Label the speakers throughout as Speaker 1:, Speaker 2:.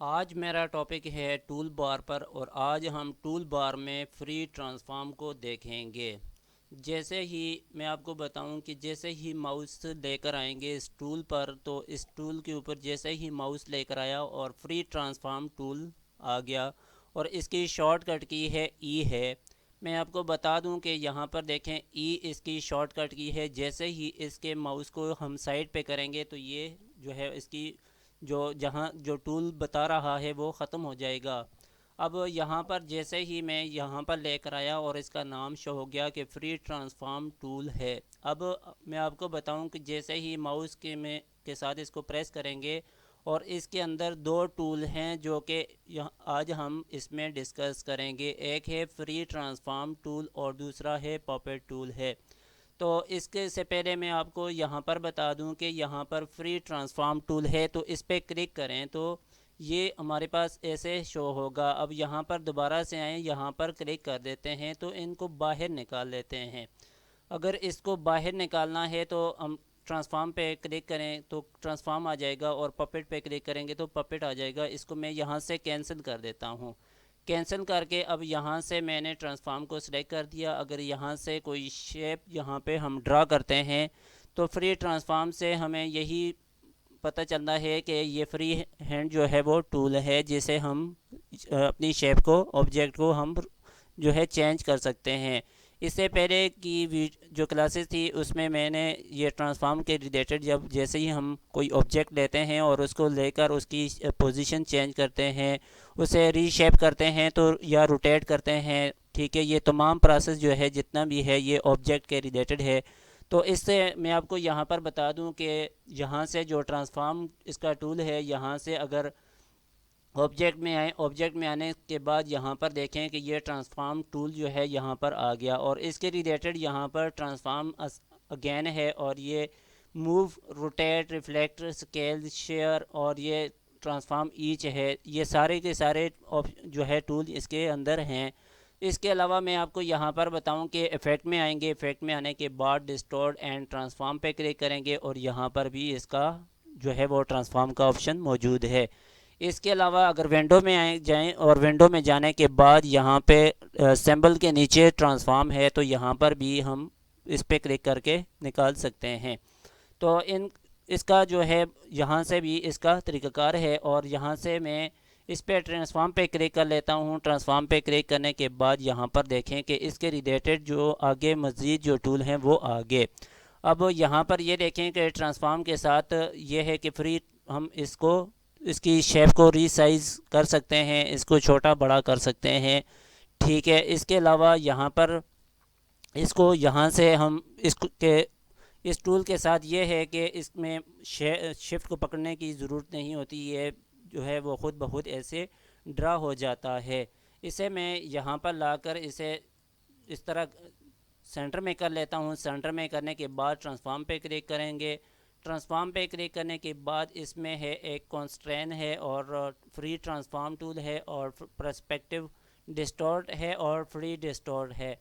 Speaker 1: आज मेरा टॉपिक है टूल बार पर और आज हम टूल बार में फ्री ट्रांसफॉर्म को देखेंगे। जैसे ही मैं आपको बताऊं कि जैसे ही माउस लेकर आएंगे इस टूल पर, तो इस टूल के ऊपर जैसे ही माउस लेकर आया और फ्री ट्रांसफॉर्म टूल आ गया और इसकी शॉर्टकट की है ई है। मैं आपको बता दूं कि यहाँ पर देखें ई इसकी शॉर्टकट की है। जैसे ही इसके माउस को हम साइड पे करेंगे तो ये जो है इसकी जो टूल बता रहा है वो ख़त्म हो जाएगा। अब यहाँ पर जैसे ही मैं यहाँ पर लेकर आया और इसका नाम शो हो गया कि फ्री ट्रांसफॉर्म टूल है। अब मैं आपको बताऊं कि जैसे ही माउस के साथ इसको प्रेस करेंगे और इसके अंदर दो टूल हैं जो कि आज हम इसमें डिस्कस करेंगे। एक है फ्री ट्रांसफॉर्म टूल और दूसरा है पॉपेट टूल है। तो इसके से पहले मैं आपको यहाँ पर बता दूं कि यहाँ पर फ्री ट्रांसफॉर्म टूल है, तो इस पर क्लिक करें तो ये हमारे पास ऐसे शो होगा। अब यहाँ पर दोबारा से आएँ, यहाँ पर क्लिक कर देते हैं तो इनको बाहर निकाल लेते हैं। अगर इसको बाहर निकालना है तो हम ट्रांसफॉर्म पे क्लिक करें तो ट्रांसफॉर्म आ जाएगा और पपेट पे क्लिक करेंगे तो पपेट आ जाएगा। इसको मैं यहाँ से कैंसिल कर देता हूँ। कैंसिल करके अब यहाँ से मैंने ट्रांसफॉर्म को सिलेक्ट कर दिया। अगर यहाँ से कोई शेप यहाँ पे हम ड्रा करते हैं तो फ्री ट्रांसफॉर्म से हमें यही पता चलता है कि ये फ्री हैंड जो है वो टूल है जिसे हम अपनी शेप को ऑब्जेक्ट को हम जो है चेंज कर सकते हैं। इससे पहले की जो क्लासेस थी उसमें मैंने ये ट्रांसफॉर्म के रिलेटेड जब जैसे ही हम कोई ऑब्जेक्ट लेते हैं और उसको लेकर उसकी पोजीशन चेंज करते हैं, उसे रीशेप करते हैं तो या रोटेट करते हैं, ठीक है, ये तमाम प्रोसेस जो है जितना भी है ये ऑब्जेक्ट के रिलेटेड है। तो इससे मैं आपको यहाँ पर बता दूँ कि यहाँ से जो ट्रांसफॉर्म इसका टूल है, यहाँ से अगर ऑब्जेक्ट में आए, ऑब्जेक्ट में आने के बाद यहाँ पर देखें कि ये ट्रांसफॉर्म टूल जो है यहाँ पर आ गया और इसके रिलेटेड यहाँ पर ट्रांसफॉर्म अगेन है और ये move, rotate, reflect, scale, share और ये ट्रांसफॉर्म ईच है। ये सारे के सारे जो है टूल इसके अंदर हैं। इसके अलावा मैं आपको यहाँ पर बताऊँ कि इफ़ेक्ट में आएंगे, इफ़ेक्ट में आने के बाद डिस्टॉर्ट एंड ट्रांसफॉर्म पे क्लिक करेंगे और यहाँ पर भी इसका जो है वो ट्रांसफॉर्म का ऑप्शन मौजूद है। इसके अलावा अगर विंडो में आए जाएं और विंडो में जाने के बाद यहाँ पे सिंबल के नीचे ट्रांसफॉर्म है तो यहाँ पर भी हम इस पर क्लिक करके निकाल सकते हैं। तो इन इसका जो है यहाँ से भी इसका तरीक़ाकार है और यहाँ से मैं इस पर ट्रांसफॉर्म पे क्लिक कर लेता हूँ। ट्रांसफॉर्म पे क्लिक करने के बाद यहाँ पर देखें कि इसके रिलेटेड जो आगे मज़ीद जो टूल हैं वो आगे। अब यहाँ पर ये देखें कि ट्रांसफॉर्म के साथ ये है कि फ्री हम इसको इसकी शेप को रीसाइज कर सकते हैं, इसको छोटा बड़ा कर सकते हैं, ठीक है। इसके अलावा यहाँ पर इसको यहाँ से हम इसके इस टूल के साथ ये है कि इसमें शिफ्ट को पकड़ने की ज़रूरत नहीं होती, ये जो है वो ख़ुद ब खुद ऐसे ड्रा हो जाता है। इसे मैं यहाँ पर लाकर इसे इस तरह सेंटर में कर लेता हूँ। सेंटर में करने के बाद ट्रांसफॉर्म पे क्लिक करेंगे। ट्रांसफॉर्म पे क्लिक करने के बाद इसमें है एक कॉन्स्ट्रेन है और फ्री ट्रांसफॉर्म टूल है और पर्सपेक्टिव डिस्टॉर्ट है और फ्री डिस्टॉर्ट है।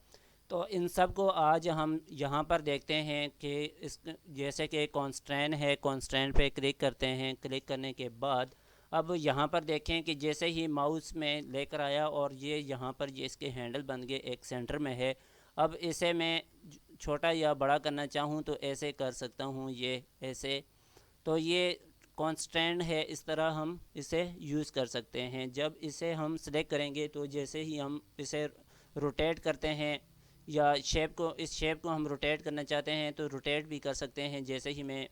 Speaker 1: तो इन सब को आज हम यहाँ पर देखते हैं कि इस जैसे कि कॉन्स्ट्रेन है, कॉन्स्ट्रेन पे क्लिक करते हैं। क्लिक करने के बाद अब यहाँ पर देखें कि जैसे ही माउस में लेकर आया और ये यहाँ पर ये इसके हैंडल बन गए, एक सेंटर में है। अब इसे मैं छोटा या बड़ा करना चाहूँ तो ऐसे कर सकता हूँ, ये ऐसे। तो ये कॉन्स्टेंट है, इस तरह हम इसे यूज़ कर सकते हैं। जब इसे हम सेलेक्ट करेंगे तो जैसे ही हम इसे रोटेट करते हैं या इस शेप को हम रोटेट करना चाहते हैं तो रोटेट भी कर सकते हैं। जैसे ही मैं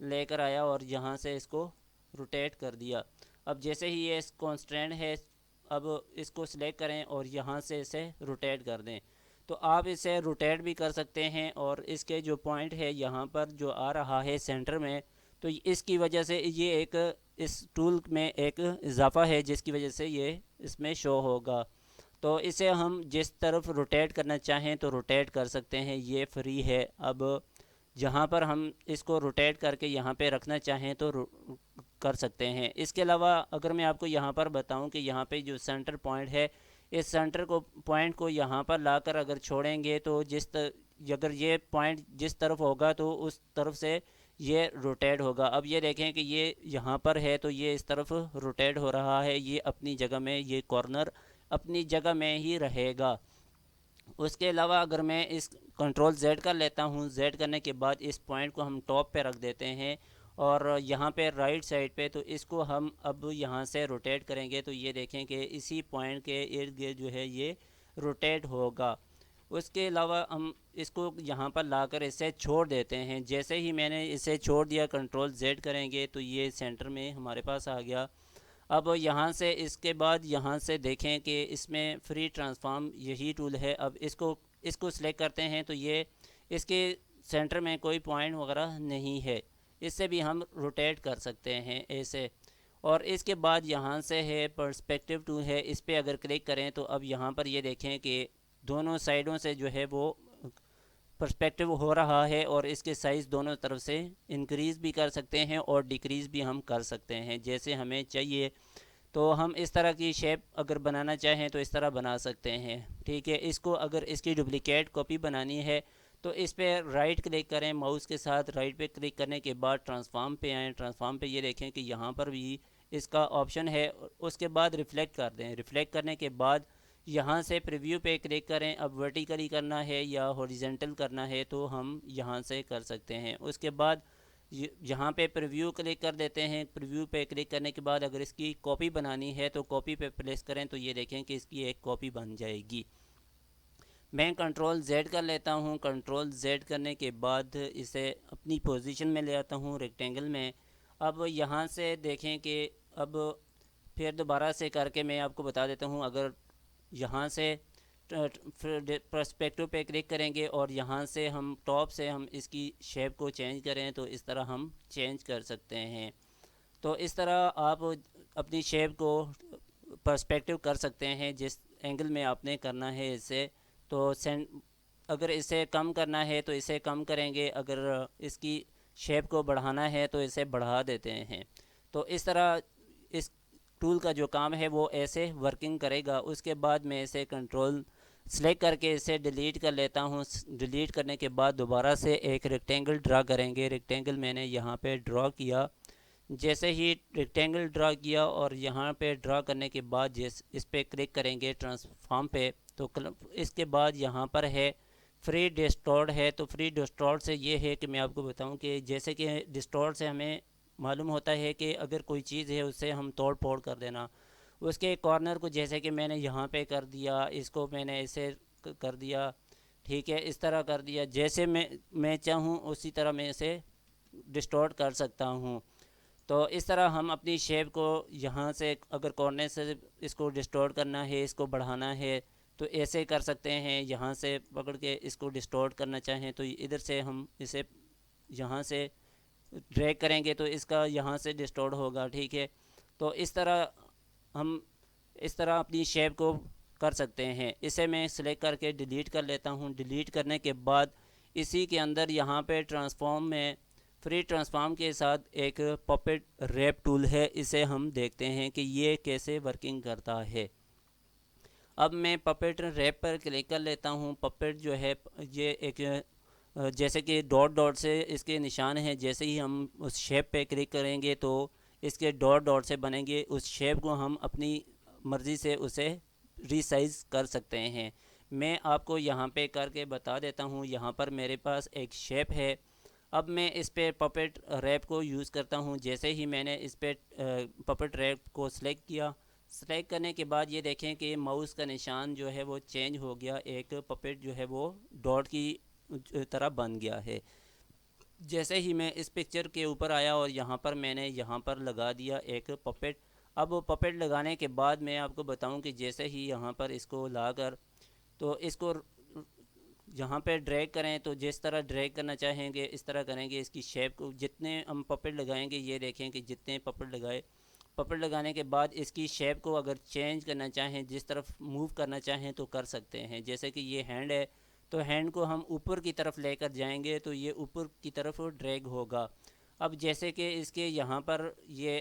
Speaker 1: लेकर आया और यहाँ से इसको रोटेट कर दिया। अब जैसे ही ये कॉन्स्टेंट है, अब इसको सिलेक्ट करें और यहाँ से इसे रोटेट कर दें तो आप इसे रोटेट भी कर सकते हैं। और इसके जो पॉइंट है यहाँ पर जो आ रहा है सेंटर में, तो इसकी वजह से ये एक इस टूल में एक इजाफा है जिसकी वजह से ये इसमें शो होगा। तो इसे हम जिस तरफ रोटेट करना चाहें तो रोटेट कर सकते हैं, ये फ्री है। अब जहाँ पर हम इसको रोटेट करके यहाँ पे रखना चाहें तो कर सकते हैं। इसके अलावा अगर मैं आपको यहाँ पर बताऊँ कि यहाँ पे जो सेंटर पॉइंट है, इस सेंटर को पॉइंट को यहाँ पर लाकर अगर छोड़ेंगे तो अगर ये पॉइंट जिस तरफ होगा तो उस तरफ से ये रोटेट होगा। अब ये देखें कि ये यहाँ पर है तो ये इस तरफ रोटेट हो रहा है, ये अपनी जगह में, ये कॉर्नर अपनी जगह में ही रहेगा। उसके अलावा अगर मैं इस कंट्रोल जेड कर लेता हूँ, जेड करने के बाद इस पॉइंट को हम टॉप पे रख देते हैं और यहाँ पे राइट साइड पे, तो इसको हम अब यहाँ से रोटेट करेंगे तो ये देखें कि इसी पॉइंट के इर्द गिर्द जो है ये रोटेट होगा। उसके अलावा हम इसको यहाँ पर लाकर इसे छोड़ देते हैं। जैसे ही मैंने इसे छोड़ दिया, कंट्रोल जेड करेंगे तो ये सेंटर में हमारे पास आ गया। अब यहाँ से इसके बाद यहाँ से देखें कि इसमें फ्री ट्रांसफॉर्म यही टूल है। अब इसको सिलेक्ट करते हैं तो ये इसके सेंटर में कोई पॉइंट वगैरह नहीं है, इससे भी हम रोटेट कर सकते हैं ऐसे। और इसके बाद यहाँ से है पर्सपेक्टिव टूल है, इस पर अगर क्लिक करें तो अब यहाँ पर ये देखें कि दोनों साइडों से जो है वो पर्सपेक्टिव हो रहा है और इसके साइज़ दोनों तरफ से इंक्रीज़ भी कर सकते हैं और डिक्रीज़ भी हम कर सकते हैं जैसे हमें चाहिए। तो हम इस तरह की शेप अगर बनाना चाहें तो इस तरह बना सकते हैं, ठीक है। इसको अगर इसकी डुप्लिकेट कॉपी बनानी है तो इस पर राइट क्लिक करें, माउस के साथ राइट पे क्लिक करने के बाद ट्रांसफॉर्म पे आएँ। ट्रांसफॉर्म पे ये देखें कि यहाँ पर भी इसका ऑप्शन है। उसके बाद रिफ़्लेक्ट कर दें, रिफ़्लेक्ट करने के बाद यहाँ से प्रीव्यू पे क्लिक करें। अब वर्टिकली करना है या हॉरिजेंटल करना है तो हम यहाँ से कर सकते हैं। उसके बाद यहाँ पे प्रीव्यू क्लिक कर देते हैं। प्रीव्यू पे क्लिक करने के बाद अगर इसकी कॉपी बनानी है तो कॉपी पे प्लेस करें तो ये देखें कि इसकी एक कॉपी बन जाएगी। मैं कंट्रोल जेड कर लेता हूँ। कंट्रोल जेड करने के बाद इसे अपनी पोजीशन में ले आता हूँ रेक्टेंगल में। अब यहाँ से देखें कि अब फिर दोबारा से करके मैं आपको बता देता हूँ। अगर यहाँ से पर्सपेक्टिव पे क्लिक करेंगे और यहाँ से हम टॉप से हम इसकी शेप को चेंज करें तो इस तरह हम चेंज कर सकते हैं। तो इस तरह आप अपनी शेप को पर्सपेक्टिव कर सकते हैं जिस एंगल में आपने करना है इसे। तो अगर इसे कम करना है तो इसे कम करेंगे, अगर इसकी शेप को बढ़ाना है तो इसे बढ़ा देते हैं। तो इस तरह इस टूल का जो काम है वो ऐसे वर्किंग करेगा। उसके बाद मैं इसे कंट्रोल सेलेक्ट करके इसे डिलीट कर लेता हूँ। डिलीट करने के बाद दोबारा से एक रेक्टेंगल ड्रा करेंगे। रेक्टेंगल मैंने यहाँ पे ड्रा किया। जैसे ही रेक्टेंगल ड्रा किया और यहाँ पे ड्रा करने के बाद इस पर क्लिक करेंगे ट्रांसफॉर्म पे, तो इसके बाद यहाँ पर है फ्री डिस्टॉर्ट है। तो फ्री डिस्टॉर्ट से ये है कि मैं आपको बताऊं कि जैसे कि डिस्टॉर्ट से हमें मालूम होता है कि अगर कोई चीज़ है उससे हम तोड़ फोड़ कर देना, उसके कॉर्नर को जैसे कि मैंने यहाँ पे कर दिया, इसको मैंने ऐसे कर दिया, ठीक है, इस तरह कर दिया। जैसे मैं चाहूँ उसी तरह मैं इसे डिस्टॉर्ट कर सकता हूँ। तो इस तरह हम अपनी शेप को यहाँ से अगर कॉर्नर से इसको डिस्टॉर्ट करना है, इसको बढ़ाना है तो ऐसे कर सकते हैं। यहाँ से पकड़ के इसको डिस्टॉर्ट करना चाहें तो इधर से हम इसे यहाँ से ड्रैग करेंगे तो इसका यहाँ से डिस्टॉर्ट होगा, ठीक है। तो इस तरह हम इस तरह अपनी शेप को कर सकते हैं। इसे मैं सिलेक्ट करके डिलीट कर लेता हूँ। डिलीट करने के बाद इसी के अंदर यहाँ पे ट्रांसफॉर्म में फ्री ट्रांसफॉर्म के साथ एक पपेट रैप टूल है, इसे हम देखते हैं कि ये कैसे वर्किंग करता है। अब मैं पपेट रैप पर क्लिक कर लेता हूँ। पपेट जो है ये एक जैसे कि डॉट डॉट से इसके निशान हैं, जैसे ही हम उस शेप पे क्लिक करेंगे तो इसके डॉट डॉट से बनेंगे। उस शेप को हम अपनी मर्ज़ी से उसे रीसाइज़ कर सकते हैं। मैं आपको यहाँ पे करके बता देता हूँ। यहाँ पर मेरे पास एक शेप है। अब मैं इस पर पपेट रैप को यूज़ करता हूँ। जैसे ही मैंने इस पर पपेट रैप को सिलेक्ट किया, सेलेक्ट करने के बाद ये देखें कि माउस का निशान जो है वो चेंज हो गया, एक पपेट जो है वो डॉट की तरह बन गया है। जैसे ही मैं इस पिक्चर के ऊपर आया और यहाँ पर मैंने यहाँ पर लगा दिया एक पपेट। अब पपेट लगाने के बाद मैं आपको बताऊं कि जैसे ही यहाँ पर इसको लाकर तो इसको यहाँ पे ड्रैग करें तो जिस तरह ड्रैग करना चाहेंगे इस तरह करेंगे। इसकी शेप को जितने हम पपेट लगाएंगे, ये देखें कि जितने पपेट लगाए, पपेट लगाने के बाद इसकी शेप को अगर चेंज करना चाहें, जिस तरफ मूव करना चाहें तो कर सकते हैं। जैसे कि ये हैंड है तो हैंड को हम ऊपर की तरफ लेकर जाएंगे तो ये ऊपर की तरफ ड्रैग होगा। अब जैसे कि इसके यहाँ पर ये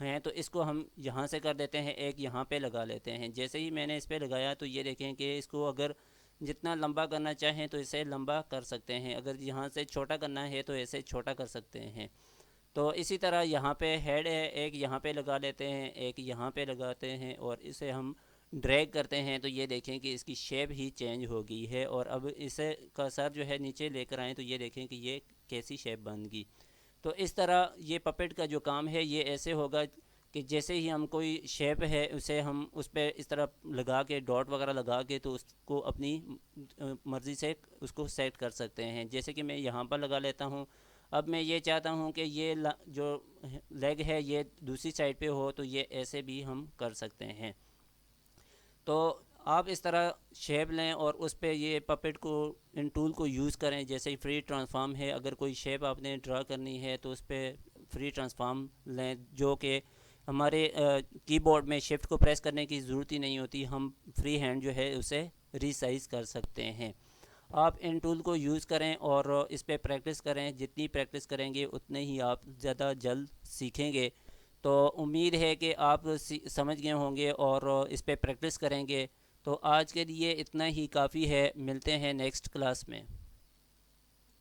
Speaker 1: हैं तो इसको हम यहाँ से कर देते हैं, एक यहाँ पे लगा लेते हैं। जैसे ही मैंने इस पर लगाया तो ये देखें कि इसको अगर जितना लंबा करना चाहें तो इसे लंबा कर सकते हैं, अगर यहाँ से छोटा करना है तो इसे छोटा कर सकते हैं। तो इसी तरह यहाँ पे हेड है, एक यहाँ पे लगा लेते हैं, एक यहाँ पे लगाते हैं और इसे हम ड्रैग करते हैं तो ये देखें कि इसकी शेप ही चेंज हो गई है। और अब इसे का सर जो है नीचे लेकर आएँ तो ये देखें कि ये कैसी शेप बन गई। तो इस तरह ये पपेट का जो काम है ये ऐसे होगा कि जैसे ही हम कोई शेप है उसे हम उस पर इस तरह लगा के डॉट वगैरह लगा के तो उसको अपनी मर्ज़ी से उसको सेट कर सकते हैं। जैसे कि मैं यहाँ पर लगा लेता हूँ। अब मैं ये चाहता हूँ कि ये जो लेग है ये दूसरी साइड पे हो, तो ये ऐसे भी हम कर सकते हैं। तो आप इस तरह शेप लें और उस पर ये पपेट को, इन टूल को यूज़ करें। जैसे ही फ्री ट्रांसफॉर्म है, अगर कोई शेप आपने ड्रा करनी है तो उस पर फ्री ट्रांसफॉर्म लें, जो कि हमारे कीबोर्ड में शिफ्ट को प्रेस करने की ज़रूरत ही नहीं होती, हम फ्री हैंड जो है उसे रीसाइज़ कर सकते हैं। आप इन टूल को यूज़ करें और इस पर प्रैक्टिस करें। जितनी प्रैक्टिस करेंगे उतने ही आप ज़्यादा जल्द सीखेंगे। तो उम्मीद है कि आप समझ गए होंगे और इस पर प्रैक्टिस करेंगे। तो आज के लिए इतना ही काफ़ी है, मिलते हैं नेक्स्ट क्लास में।